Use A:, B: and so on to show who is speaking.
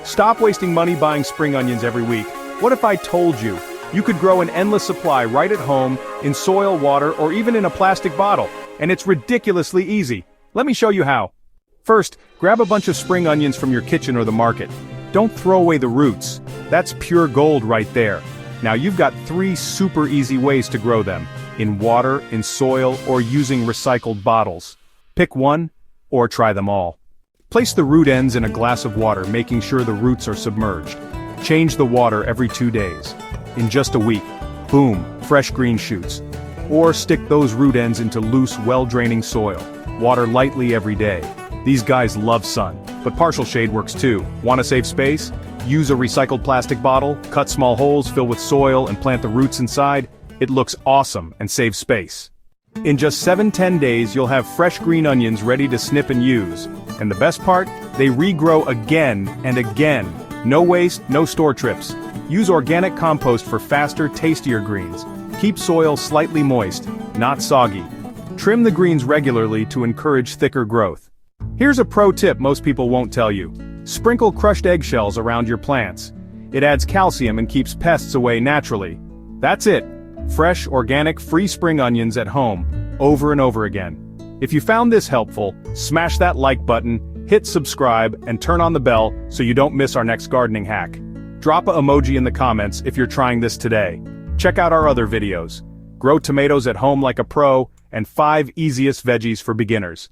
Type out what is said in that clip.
A: Stop wasting money buying spring onions every week. What if I told you you could grow an endless supply right at home, in soil, water, or even in a plastic bottle, and it's ridiculously easy? Let me show you how. First, grab a bunch of spring onions from your kitchen or the market. Don't throw away the roots. That's pure gold right there. Now you've got 3 super easy ways to grow them: in water, in soil, or using recycled bottles. Pick one, or try them all. Place the root ends in a glass of water, making sure the roots are submerged. Change the water every 2 days. In just a week, boom, fresh green shoots. Or stick those root ends into loose, well-draining soil. Water lightly every day. These guys love sun, but partial shade works too. Want to save space? Use a recycled plastic bottle, cut small holes, fill with soil, and plant the roots inside. It looks awesome and saves space. In just 7-10 days, you'll have fresh green onions ready to snip and use. And the best part? They regrow again and again. No waste, no store trips. Use organic compost for faster, tastier greens. Keep soil slightly moist, not soggy. Trim the greens regularly to encourage thicker growth. Here's a pro tip most people won't tell you. Sprinkle crushed eggshells around your plants. It adds calcium and keeps pests away naturally. That's it. Fresh, organic, free spring onions at home, over and over again. If you found this helpful, smash that like button, hit subscribe, and turn on the bell so you don't miss our next gardening hack. Drop an emoji in the comments if you're trying this today. Check out our other videos. Grow tomatoes at home like a pro, and 5 easiest veggies for beginners.